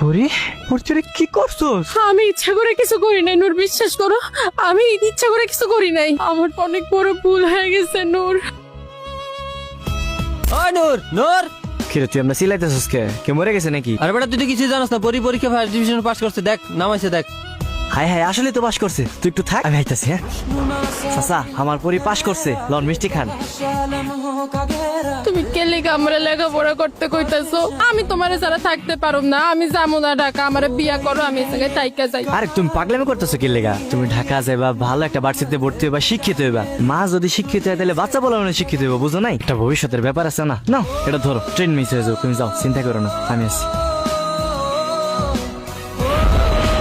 পরি ওর চোরে কি করছস? আমি ইচ্ছা করে কিছু করি নাই নূর, বিশ্বাস করো আমি ইচ্ছা করে কিছু করি নাই। আমার অনেক বড় ভুল হয়ে গেছে নূর। ওই নূর, নূর! কিরে তুই আমরা সিলাইতেছস কে? কে মরে গেছে নাকি? আরে বেটা, তুই তো কিছুই জানাস না। পরীক্ষা ফার্স্ট ডিভিশন পাস করছে, দেখ নামাইছে, দেখ। হাই হাই, আসলে তো পাস করছে। তুই একটু থাক, আমি আইতাছি। হ্যাঁ চাচা, আমার পরি পাস করছে, লন মিষ্টি খান। তুমি কে লেগে আমরা লেখাপড়া করতে কইতাছো? আমি তোমারে ছাড়া থাকতে পারুম না। আমি যাবো না ঢাকা, আমারে বিয়া করো, আমি এসে তাইকা যাই। আরে তুমি পাগলামি করতেছো কি লেগা? তুমি ঢাকা যাইবা, ভালো একটা ভার্সিটিতে ভর্তি হইবা, শিক্ষিত হইবা। মা যদি শিক্ষিত হয় তাহলে বাচ্চা বলা মানে শিক্ষিত হইবা, বুঝো নাই? এটা ভবিষ্যতের ব্যাপার আছে না? নাও এটা ধরো, ট্রেন মিস হয়ে যাও, তুমি যাও, চিন্তা করো না, আমি আছি।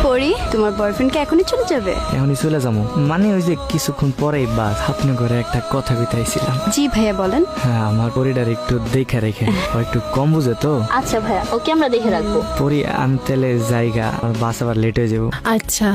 পরি, তোমার বয়ফ্রেন্ড কি এখনই চলে যাবে? এখনই চলে যাবো মানে ওই যে কিছুক্ষণ পরেই বাস। আপনার ঘরে একটা কথা কইতাইছিলাম। জি ভাইয়া বলেন। হ্যাঁ, আমার পরিটার একটু দেখে রেখে, ও একটু কম বুঝে তো। আচ্ছা ভাইয়া, ওকে আমরা দেখে রাখবো। পরি আমি তাহলে জায়গা, আর বাস আবার লেট হয়ে যাবো। আচ্ছা।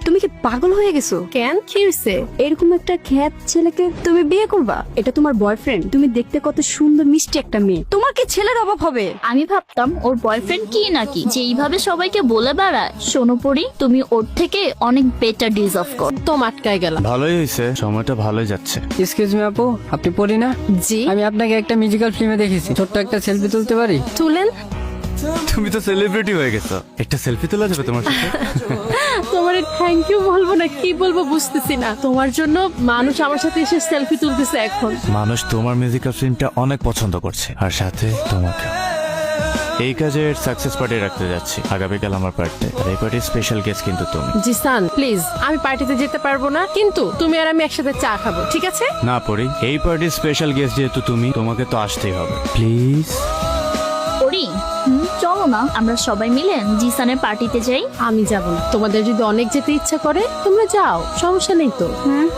তুমি কি পাগল হয়ে গেছো? কেন, কি হইছে? এরকম একটা খ্যাত ছেলেকে তুমি বিয়ে করবা? এটা তোমার বয়ফ্রেন্ড। তুমি দেখতে কত সুন্দর মিষ্টি একটা মেয়ে, তোমার কি ছেলের অভাব হবে? আমি ভাবতাম ওর বয়ফ্রেন্ড কি নাকি, যে এইভাবে সবাইকে বলে বেড়ায়। শোনো পরি, তুমি ওর থেকে অনেক বেটার ডিজার্ভ করো। তো আটকায় গেলাম। ভালোই হয়েছে, সময়টা ভালোই যাচ্ছে। এক্সকিউজ মি আপু, আপনি পড়ি না? জি। আমি আপনাকে একটা মিউজিক্যাল ফিল্মে দেখেছি, ছোট্ট একটা সেলফি তুলতে পারি? তুলেন। তুমি তো সেলিব্রিটি হয়ে গেছো, একটা সেলফি তোলা যাবে তোমার সাথে? তোমার থ্যাংক ইউ বলবো না কি বলবো বুঝতেছি না। তোমার জন্য মানুষ আমার সাথে এসে সেলফি তুলতেছে এখন। মানুষ তোমার মিউজিক্যাল ফিল্মটা অনেক পছন্দ করছে, আর সাথে তোমাকে। এই কাজের সাকসেস পার্টি রাখতে যাচ্ছি আগামীকাল, আমার বার্থডে। আর এই পার্টির স্পেশাল গেস্ট কিন্তু তুমি। জিসান প্লিজ, আমি পার্টিতে যেতে পারবো না, কিন্তু তুমি আর আমি একসাথে চা খাবো, ঠিক আছে? না পড়ি, এই পার্টির স্পেশাল গেস্ট যেহেতু তুমি, তোমাকে তো আসতেই হবে প্লিজ। পরি, চলো না আমরা সবাই মিলে জিসানের পার্টিতে যাই। আমি যাব না। তোমাদের যদি অনেক যেতে ইচ্ছা করে তোমরা যাও, সমস্যা নেই তো।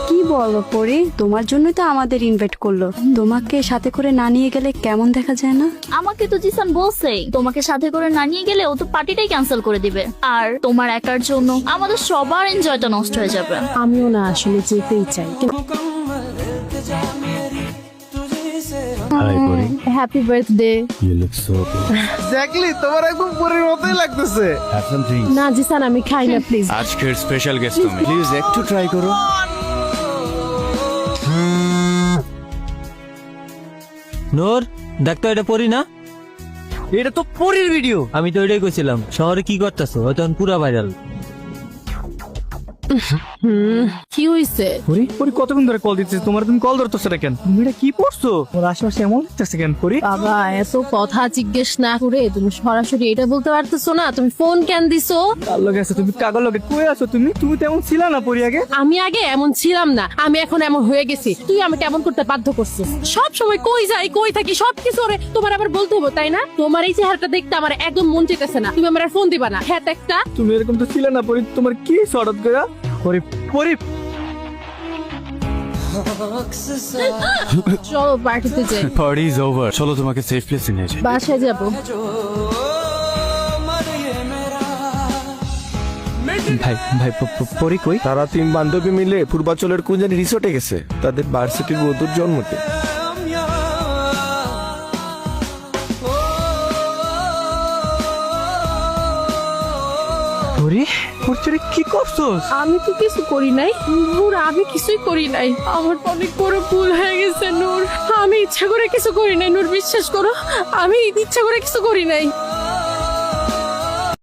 কি বলো পরি, তোমার জন্যই তো আমাদের ইনভাইট করলো। তোমাকে সাথে করে না নিয়ে গেলে কেমন দেখা যায় না? আমাকে তো জিসান বলছে তোমাকে সাথে করে না নিয়ে গেলে ও তো পার্টিটাই ক্যান্সেল করে দিবে, আর তোমার একার জন্য আমাদের সবার এনজয়টা নষ্ট হয়ে যাবে। আমিও না আসলে যেতেই চাই, কিন্তু হাই পড়ি, happy birthday. You look so beautiful. Exactly, তোমার একদম পরীর মতোই লাগতেছে। Have some drinks. না জিসান, আমি খাই না প্লিজ। আজকের স্পেশাল গেস্ট তুমি, প্লিজ একটু ট্রাই করো। নূর, দেখ তো এটা পড়ি না? এটা তো পরির ভিডিও। আমি তো এটাই কইছিলাম, শহরে কি করতেছো? হয়তো এখন পুরা ভাইরাল। কি হইছে? পরি পরি কতক্ষণ ধরে কল দিতেছে তোমার, তুমি কল ধরতেছ না কেন? তুমি এটা কি পড়ছো? ওর আশেপাশে এমন লাগতেছে কেন পরি? বাবা, এত কথা জিজ্ঞেস না করে তুমি সরাসরি এটা বলতে পারতেছো না? তুমি ফোন কেন দিছো? কার লগে আছো তুমি? কাগর লগে কই আছো তুমি? তুমি তো এমন ছিলা না পরি আগে। আমি আগে এমন ছিলাম না, আমি এখন এমন হয়ে গেছি। তুই আমাকে এমন করতে বাধ্য করছিস। সব সময় কই যাই কই থাকি সবকিছু ওরে তোমার আবার বলতে হবে, তাই না? তোমার এই চেহারাটা দেখতে আমার একদম মন চাইতেছে না। তুমি আমার আর ফোন দিবা না, হ্যাঁ একটা। তুমি এরকম তো ছিলা না পরি, তোমার কি হঠাৎ করে? পরি পরি চলো পার্টিতে যাই। পার্টি ইজ ওভার, চলো তোমাকে সেফ প্লেসে নিয়ে যাই। বাসায় যাবো। ভাই ভাই পরি কই? তারা 3 বান্ধবী মিলে পূর্বাচলের কোন জানি রিসোর্টে গেছে তাদের ভার্সিটির বন্ধুর জন্মতে। পরি ওর চোরে কি করছস? আমি তো কিছু করি নাই নূর, আমি কিছুই করি নাই। আমার অনেক বড় ভুল হয়ে গেছে নূর। আমি ইচ্ছা করে কিছু করি নাই নূর, বিশ্বাস করো আমি ইচ্ছা করে কিছু করি নাই।